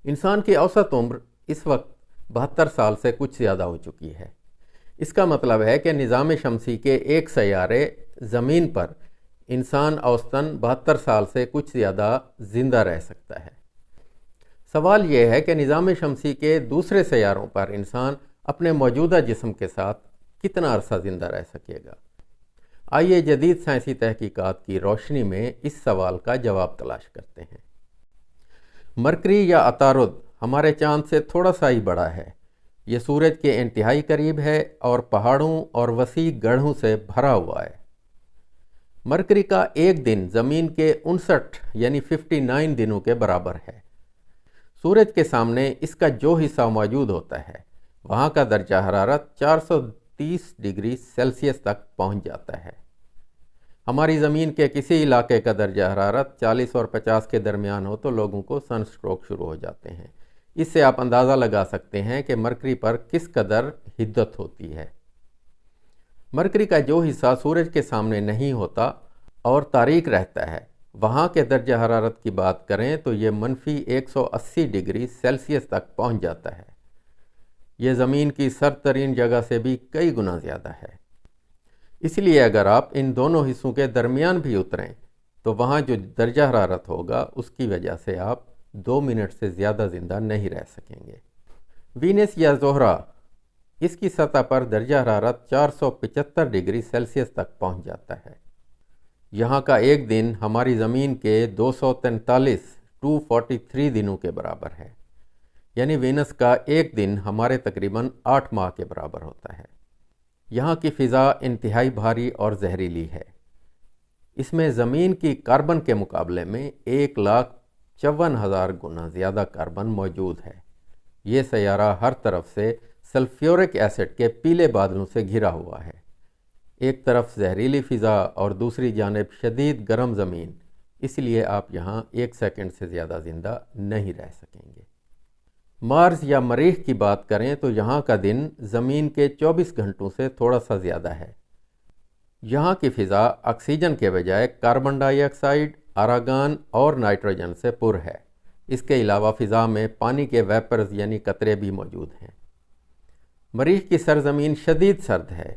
انسان کی اوسط عمر اس وقت 72 سال سے کچھ زیادہ ہو چکی ہے۔ اس کا مطلب ہے کہ نظام شمسی کے ایک سیارے زمین پر انسان اوسطاً 72 سال سے کچھ زیادہ زندہ رہ سکتا ہے۔ سوال یہ ہے کہ نظام شمسی کے دوسرے سیاروں پر انسان اپنے موجودہ جسم کے ساتھ کتنا عرصہ زندہ رہ سکے گا؟ آئیے جدید سائنسی تحقیقات کی روشنی میں اس سوال کا جواب تلاش کرتے ہیں۔ مرکری یا عطارد ہمارے چاند سے تھوڑا سا ہی بڑا ہے۔ یہ سورج کے انتہائی قریب ہے اور پہاڑوں اور وسیع گڑھوں سے بھرا ہوا ہے۔ مرکری کا ایک دن زمین کے 59 دنوں کے برابر ہے۔ سورج کے سامنے اس کا جو حصہ موجود ہوتا ہے وہاں کا درجہ حرارت 430 ڈگری سیلسیس تک پہنچ جاتا ہے۔ ہماری زمین کے کسی علاقے کا درجہ حرارت 40 اور 50 کے درمیان ہو تو لوگوں کو سن سٹروک شروع ہو جاتے ہیں۔ اس سے آپ اندازہ لگا سکتے ہیں کہ مرکری پر کس قدر حدت ہوتی ہے۔ مرکری کا جو حصہ سورج کے سامنے نہیں ہوتا اور تاریک رہتا ہے وہاں کے درجہ حرارت کی بات کریں تو یہ -180 ڈگری سیلسیس تک پہنچ جاتا ہے۔ یہ زمین کی سرد ترین جگہ سے بھی کئی گنا زیادہ ہے۔ اس لیے اگر آپ ان دونوں حصوں کے درمیان بھی اتریں تو وہاں جو درجہ حرارت ہوگا اس کی وجہ سے آپ 2 منٹ سے زیادہ زندہ نہیں رہ سکیں گے۔ وینس یا زہرہ، اس کی سطح پر درجہ حرارت 475 ڈگری سیلسیس تک پہنچ جاتا ہے۔ یہاں کا ایک دن ہماری زمین کے 243 دنوں کے برابر ہے، یعنی وینس کا ایک دن ہمارے تقریباً 8 ماہ کے برابر ہوتا ہے۔ یہاں کی فضا انتہائی بھاری اور زہریلی ہے۔ اس میں زمین کی کاربن کے مقابلے میں 1,54,000 گنا زیادہ کاربن موجود ہے۔ یہ سیارہ ہر طرف سے سلفیورک ایسڈ کے پیلے بادلوں سے گھرا ہوا ہے۔ ایک طرف زہریلی فضا اور دوسری جانب شدید گرم زمین، اس لیے آپ یہاں 1 سیکنڈ سے زیادہ زندہ نہیں رہ سکیں گے۔ مارس یا مریخ کی بات کریں تو یہاں کا دن زمین کے 24 گھنٹوں سے تھوڑا سا زیادہ ہے۔ یہاں کی فضا آکسیجن کے بجائے کاربن ڈائی آکسائیڈ، آراگان اور نائٹروجن سے پر ہے۔ اس کے علاوہ فضا میں پانی کے ویپرز یعنی قطرے بھی موجود ہیں۔ مریخ کی سرزمین شدید سرد ہے۔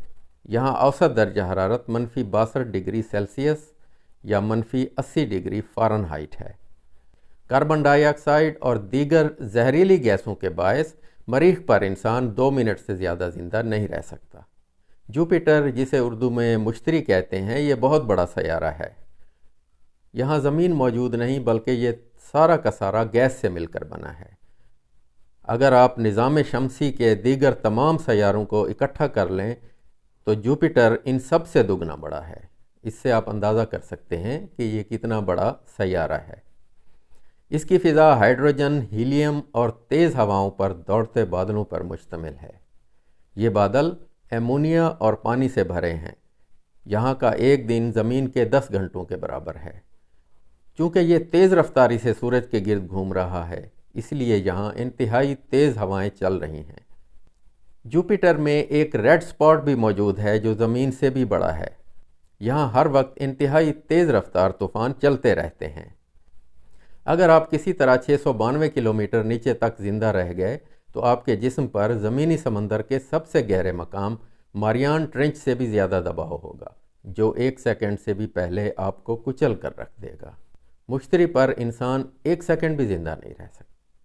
یہاں اوسط درجہ حرارت -62 ڈگری سیلسیس یا -80 ڈگری فارنہائٹ ہے۔ کاربن ڈائی آکسائیڈ اور دیگر زہریلی گیسوں کے باعث مریخ پر انسان 2 منٹ سے زیادہ زندہ نہیں رہ سکتا۔ جوپیٹر، جسے اردو میں مشتری کہتے ہیں، یہ بہت بڑا سیارہ ہے۔ یہاں زمین موجود نہیں بلکہ یہ سارا کا سارا گیس سے مل کر بنا ہے۔ اگر آپ نظام شمسی کے دیگر تمام سیاروں کو اکٹھا کر لیں تو جوپیٹر ان سب سے دگنا بڑا ہے۔ اس سے آپ اندازہ کر سکتے ہیں کہ یہ کتنا بڑا سیارہ ہے۔ اس کی فضا ہائیڈروجن، ہیلیم اور تیز ہواؤں پر دوڑتے بادلوں پر مشتمل ہے۔ یہ بادل ایمونیا اور پانی سے بھرے ہیں۔ یہاں کا ایک دن زمین کے 10 گھنٹوں کے برابر ہے۔ چونکہ یہ تیز رفتاری سے سورج کے گرد گھوم رہا ہے اس لیے یہاں انتہائی تیز ہوائیں چل رہی ہیں۔ جوپیٹر میں ایک ریڈ سپاٹ بھی موجود ہے جو زمین سے بھی بڑا ہے۔ یہاں ہر وقت انتہائی تیز رفتار طوفان چلتے رہتے ہیں۔ اگر آپ کسی طرح 692 کلومیٹر نیچے تک زندہ رہ گئے تو آپ کے جسم پر زمینی سمندر کے سب سے گہرے مقام ماریان ٹرنچ سے بھی زیادہ دباؤ ہوگا، جو 1 سیکنڈ سے بھی پہلے آپ کو کچل کر رکھ دے گا۔ مشتری پر انسان 1 سیکنڈ بھی زندہ نہیں رہ سکتا۔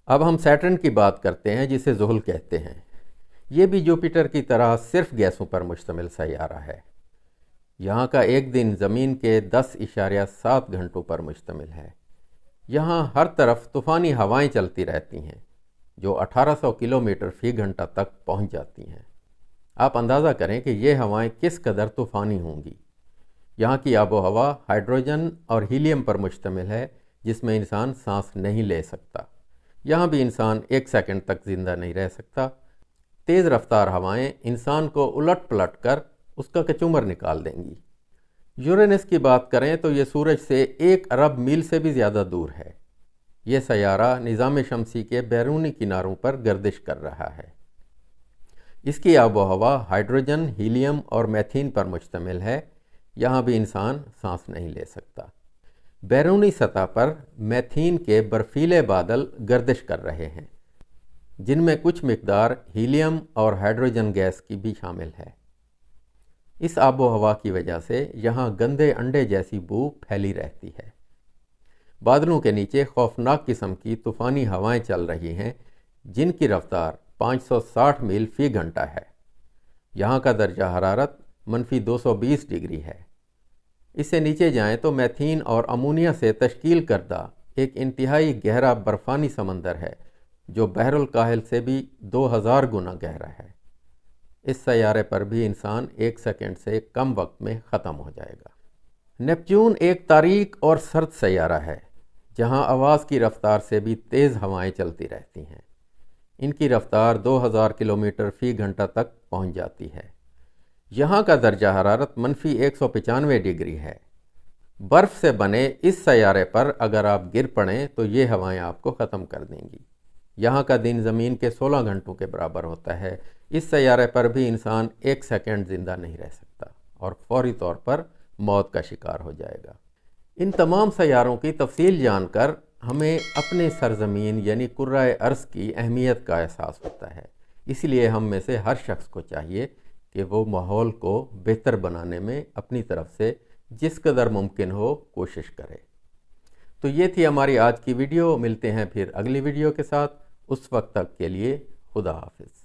اب ہم سیٹرن کی بات کرتے ہیں جسے زحل کہتے ہیں۔ یہ بھی جوپیٹر کی طرح صرف گیسوں پر مشتمل سیارہ ہے۔ یہاں کا ایک دن زمین کے 10.7 گھنٹوں پر مشتمل ہے۔ یہاں ہر طرف طوفانی ہوائیں چلتی رہتی ہیں جو 1800 کلومیٹر فی گھنٹہ تک پہنچ جاتی ہیں۔ آپ اندازہ کریں کہ یہ ہوائیں کس قدر طوفانی ہوں گی۔ یہاں کی آب و ہوا ہائیڈروجن اور ہیلیم پر مشتمل ہے جس میں انسان سانس نہیں لے سکتا۔ یہاں بھی انسان 1 سیکنڈ تک زندہ نہیں رہ سکتا۔ تیز رفتار ہوائیں انسان کو الٹ پلٹ کر اس کا کچومر نکال دیں گی۔ یورینس کی بات کریں تو یہ سورج سے 1 ارب میل سے بھی زیادہ دور ہے۔ یہ سیارہ نظام شمسی کے بیرونی کناروں پر گردش کر رہا ہے۔ اس کی آب و ہوا ہائیڈروجن، ہیلیم اور میتھین پر مشتمل ہے۔ یہاں بھی انسان سانس نہیں لے سکتا۔ بیرونی سطح پر میتھین کے برفیلے بادل گردش کر رہے ہیں، جن میں کچھ مقدار ہیلیم اور ہائیڈروجن گیس کی بھی شامل ہے۔ اس آب و ہوا کی وجہ سے یہاں گندے انڈے جیسی بو پھیلی رہتی ہے۔ بادلوں کے نیچے خوفناک قسم کی طوفانی ہوائیں چل رہی ہیں، جن کی رفتار 560 میل فی گھنٹہ ہے۔ یہاں کا درجہ حرارت -220 ڈگری ہے۔ اس سے نیچے جائیں تو میتھین اور امونیا سے تشکیل کردہ ایک انتہائی گہرا برفانی سمندر ہے، جو بحر الکاہل سے بھی 2000 گنا گہرا ہے۔ اس سیارے پر بھی انسان 1 سیکنڈ سے کم وقت میں ختم ہو جائے گا۔ نیپچون ایک تاریک اور سرد سیارہ ہے، جہاں آواز کی رفتار سے بھی تیز ہوائیں چلتی رہتی ہیں۔ ان کی رفتار 2000 کلومیٹر فی گھنٹہ تک پہنچ جاتی ہے۔ یہاں کا درجہ حرارت -195 ڈگری ہے۔ برف سے بنے اس سیارے پر اگر آپ گر پڑیں تو یہ ہوائیں آپ کو ختم کر دیں گی۔ یہاں کا دن زمین کے 16 گھنٹوں کے برابر ہوتا ہے۔ اس سیارے پر بھی انسان 1 سیکنڈ زندہ نہیں رہ سکتا اور فوری طور پر موت کا شکار ہو جائے گا۔ ان تمام سیاروں کی تفصیل جان کر ہمیں اپنے سرزمین یعنی کرۂ ارض کی اہمیت کا احساس ہوتا ہے۔ اس لیے ہم میں سے ہر شخص کو چاہیے کہ وہ ماحول کو بہتر بنانے میں اپنی طرف سے جس قدر ممکن ہو کوشش کرے۔ تو یہ تھی ہماری آج کی ویڈیو۔ ملتے ہیں پھر اگلی ویڈیو کے ساتھ۔ اس وقت تک کے لیے خدا حافظ۔